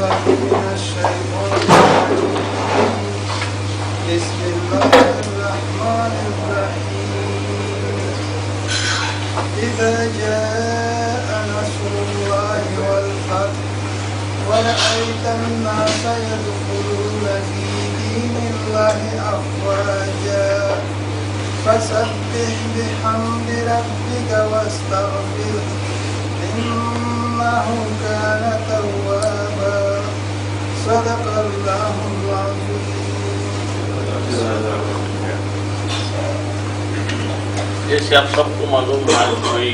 بالله من الشيطان الرجيم بسم الله الرحمن الرحيم إذا جاء نصر الله والفتح ورأيت الناس يدخلون في دين الله أفواجا فسبح بحمد ربك واستغفره إنه كان توابا صدق الله العظيم. جیسے آپ سب کو معلوم ہے کوئی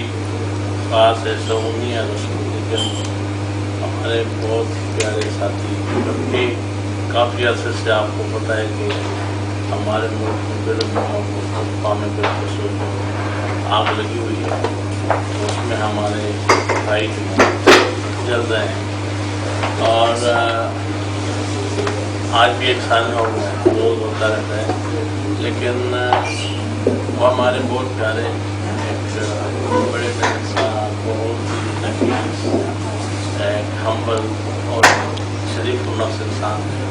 خاص ایسا نہیں ہے لیکن ہمارے بہت پیارے ساتھی جبکہ کافی عرصے سے آپ کو پتہ ہے کہ ہمارے ملک میں بالکل بالخصوص آگ لگی ہوئی ہے، اس میں ہمارے بھائی جل رہے ہیں اور آج بھی ایک سال میں ہو گیا ہے، روز ہوتا رہتا ہے، لیکن وہ ہمارے بہت پیارے ایک بڑے انسان، بہت نفیس، ایک ہمبل اور شریف النفس انسان ہے۔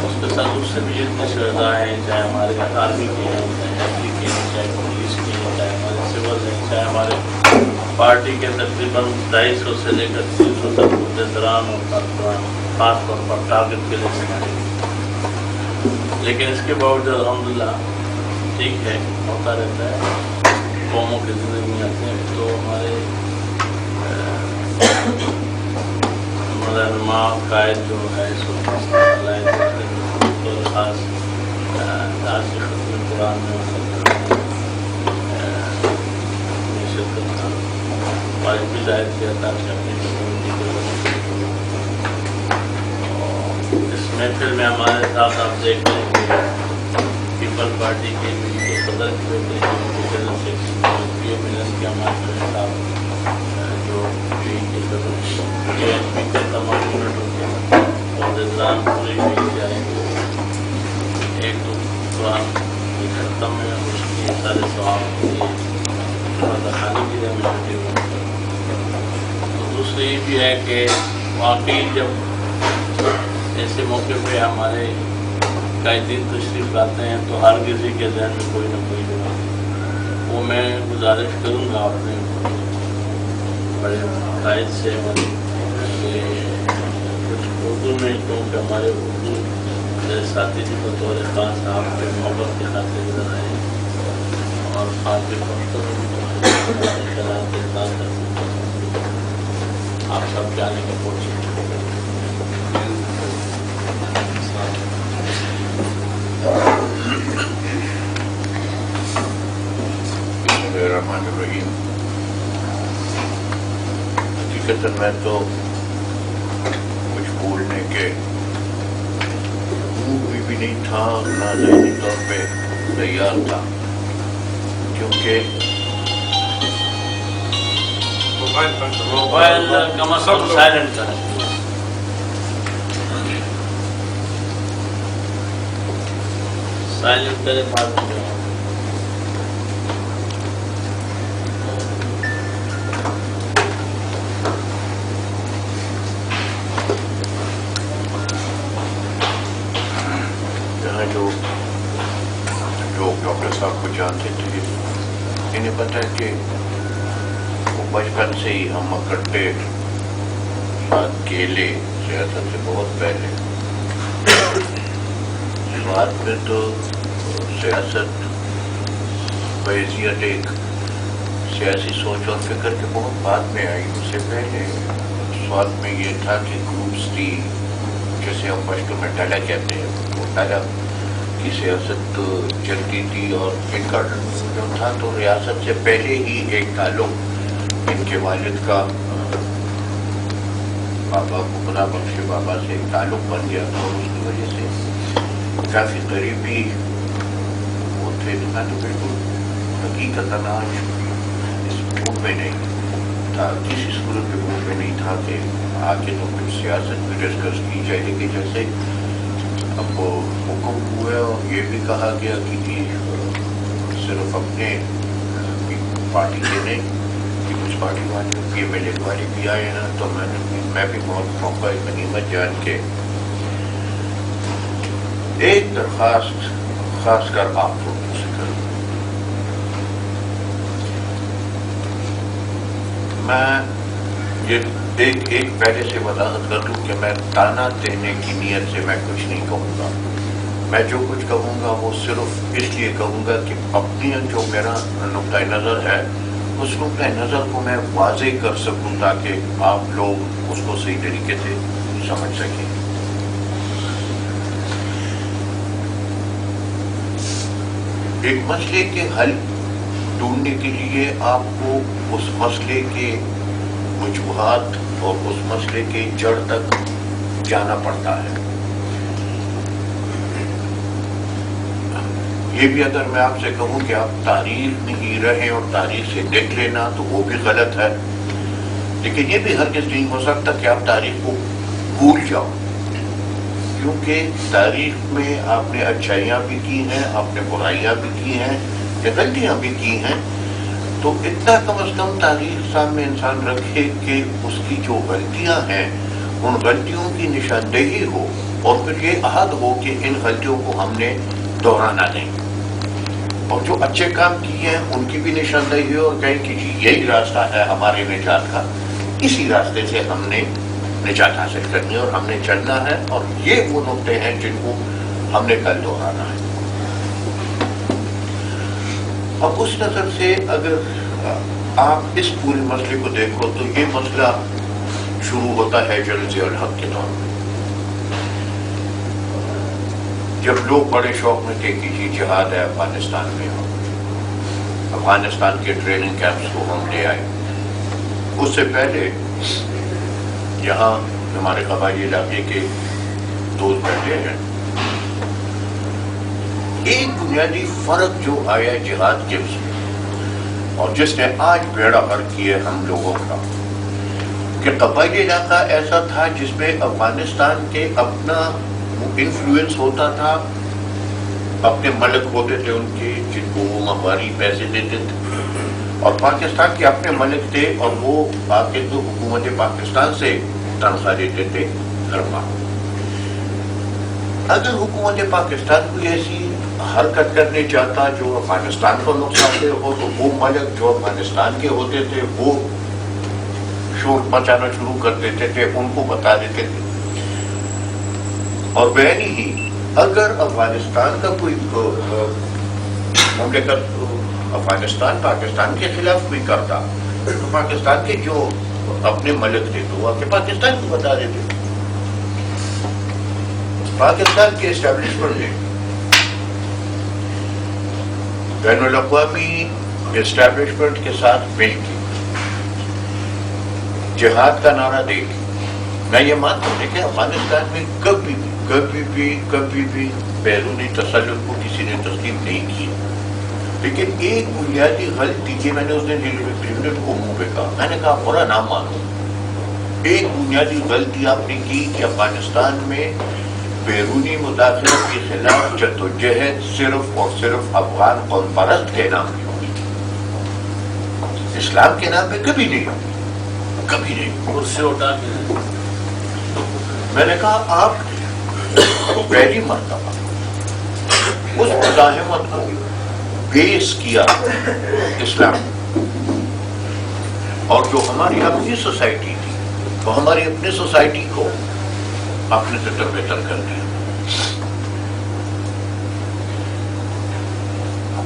اس کے ساتھ اس سے بھی جتنے شہداء ہیں، چاہے ہمارے آرمی کے ہیں، چاہے ایف کے ہیں، چاہے پولیس کے ہیں، چاہے ہمارے سول ہیں، چاہے ہمارے پارٹی کے تقریباً 250 سے لے کر 300 تک عہدیداران اور کارکنان خاص طور پر ٹارگٹ کے لیے سکھائے، لیکن اس کے باوجود الحمدللہ ٹھیک ہے، ہوتا رہتا ہے، قوموں کی زندگی میں آتے ہیں تو ہمارے رہنما قائد جو ہے اس وقت خاص آج کے ختم قرآن میں شرکت کا خواہش بھی ظاہر کیا تھا کہ اپنی کمیونٹی کے لوگوں کو اس محفل میں ہمارے ساتھ آپ دیکھ رہے ہیں کہ پیپل پارٹی کے صدر کے بیٹے جنرل سیکرٹری ملن کے ہمارے صاحب جو پی کے تمام یونٹوں کے عہدیداران پورے سے آئے ہیں، ایک تو قرآن ختم ہے اس کی سارے ثواب کے لیے خالی کی جائے ملتی ہوئی، تو دوسری یہ بھی ہے کہ واقعی جب ایسے موقع پہ ہمارے قائدین تشریف لاتے ہیں تو ہر کسی کے ذہن میں کوئی نہ کوئی جواب، وہ میں گزارش کروں گا اپنے بڑے قائد سے کہ کچھ اردو میں کیونکہ ہمارے اردو ساتھی جی بطور خاص آپ کے محبت کے خاطر نظر آئے اور آپ کے پختوں میں آپ سب جانے کا کوشش الرحمن الرحیم۔ حقیقتاً میں تو کچھ بولنے کے بھی نہیں تھا، نہ ذہنی طور پہ تیار تھا، کیونکہ موبائل کم از کم سائلنٹ کریں۔ سائلنٹ کرے بعد میں لوگ ڈاکٹر صاحب کو جانتے تھے انہیں پتہ ہے کہ وہ بچپن سے ہی ہم اکٹھے ساتھ کھیلے، سیاست سے بہت پہلے۔ شروعات میں تو سیاست بحیثیت ایک سیاسی سوچ اور فکر کے بہت بعد میں آئی، اس سے پہلے سوال میں یہ تھا کہ گروپس تھی، جیسے ہم پشتو میں ڈالا کہتے ہیں، وہ ڈالا کی سیاست چلتی تھی اور ان کا جو تھا تو ریاست سے پہلے ہی ایک تعلق ان کے والد کا بابا کو خدا بخش بابا سے ایک تعلق بن گیا تھا اور اس کی وجہ سے کافی قریبی وہ تھے۔ تو میں تو بالکل حقیقتاً آج اس گروپ میں نہیں تھا، کسی صورت کے گروپ میں نہیں تھا کہ آگے تو کچھ سیاست بھی ڈسکس کی جائے، لیکن جیسے اب حکم ہوئے اور یہ بھی کہا گیا کہ صرف اپنے پارٹی کے نہیں کہ کچھ پیپلز پارٹی والے پی ایم ایل اے والے بھی آئے نا، تو میں بھی موقع غنیمت جان کے ایک درخواست خاص کر آپ لوگوں سے کروں. میں یہ ایک پہلے سے وضاحت کر دوں کہ میں تانا دینے کی نیت سے میں کچھ نہیں کہوں گا. میں جو کچھ کہوں گا وہ صرف اس لیے کہوں گا کہ اپنی جو میرا نقطۂ نظر ہے اس نقطۂ نظر کو میں واضح کر سکوں تاکہ آپ لوگ اس کو صحیح طریقے سے سمجھ سکیں. ایک مسئلے کے حل ڈھونڈنے کے لیے آپ کو اس مسئلے کے وجوہات اور اس مسئلے کے جڑ تک جانا پڑتا ہے. یہ بھی اگر میں آپ سے کہوں کہ آپ تاریخ میں ہی رہیں اور تاریخ سے دیکھ لینا تو وہ بھی غلط ہے، لیکن یہ بھی ہرگز نہیں ہو سکتا کہ آپ تاریخ کو بھول جاؤ، کیونکہ تاریخ میں آپ نے اچھائیاں بھی کی ہیں، آپ نے برائیاں بھی کی ہیں، غلطیاں بھی کی ہیں. تو اتنا کم از کم تاریخ سامنے انسان رکھے کہ اس کی جو غلطیاں ہیں ان غلطیوں کی نشاندہی ہو، اور پھر یہ عہد ہو کہ ان غلطیوں کو ہم نے دہرانا نہیں، اور جو اچھے کام کیے ہیں ان کی بھی نشاندہی ہو اور کہیں کہ جی یہی راستہ ہے ہمارے نجات کا، اسی راستے سے ہم نے نجات حاصل کرنی ہے اور ہم نے چلنا ہے، اور یہ وہ نقطے ہیں جن کو ہم نے کل دہرانا ہے. اب اس نظر سے اگر آپ اس پورے مسئلے کو دیکھو تو یہ مسئلہ شروع ہوتا ہے جنرل ضیاء الحق کے دور میں، جب لوگ بڑے شوق میں تھے کہ جی جہاد ہے افغانستان میں، افغانستان کے ٹریننگ کیمپس کو ہم لے آئے. اس سے پہلے یہاں ہمارے قبائلی علاقے کے دوست بیٹھے ہیں. ایک بنیادی فرق جو آیا جہاد کے اس میں اور جس نے آج بیڑا غرق کیا ہم لوگوں کا، کہ قبائلی علاقہ ایسا تھا جس میں افغانستان کے اپنا انفلوئنس ہوتا تھا، اپنے ملک ہوتے تھے ان کے جن کو وہ ماہواری پیسے دیتے تھے، اور پاکستان کے اپنے ملک تھے اور وہ آ کے تو حکومت پاکستان سے تنخواہ دیتے تھے ہر ماہ. اگر حکومت پاکستان کوئی ایسی حرکت کرنے چاہتا جو افغانستان کو نقصان دہ ہو تو وہ ملک جو افغانستان کے ہوتے تھے وہ شور مچانا شروع کر دیتے تھے، ان کو بتا دیتے تھے. اور بہنی ہی اگر افغانستان کا کوئی مملکت افغانستان پاکستان کے خلاف کوئی کرتا تو پاکستان کے جو اپنے ملک تھے تو وہ کہ پاکستان کو بتا دیتے. پاکستان کے اسٹیبلشمنٹ نے بین الاقوامی اسٹیبلشمنٹ کے ساتھ مل کے جہاد کا نعرہ دے کے، میں یہ مانتا ہوں کہ افغانستان میں کبھی بھی بیرونی تسلط کو کسی نے تسلیم نہیں کیا، لیکن ایک بنیادی غلطی یہ میں نے اس دن پریزیڈنٹ کو منہ پہ کہا، میں نے کہا برا نہ مانو، ایک بنیادی غلطی آپ نے کی کہ افغانستان میں بیرونی مداخلت کے خلاف جدوجہد صرف اور صرف افغان قوم پرست کے نام پہ ہوئی، اسلام کے نام پہ کبھی نہیں ہوئی، کبھی نہیں. اس سے اٹھا کے میں نے کہا آپ پہلی مرتبہ اس مزاحمت کو بیس کیا اسلام، اور جو ہماری اپنی سوسائٹی تھی تو ہماری اپنی سوسائٹی کو آپ نے تر بہتر کر دیا.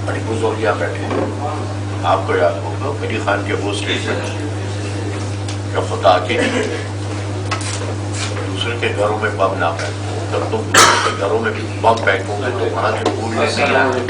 بڑی بزرگیاں بیٹھے ہیں، آپ کو یاد ہوگا علی خان کے وہ اسٹیٹمنٹ کہ خدا کے لیے دوسرے کے گھروں میں بم نہ پھینکو، جب تم دوسرے کے گھروں میں بم پھینکو گے تو وہاں سے پھول نہیں آئے.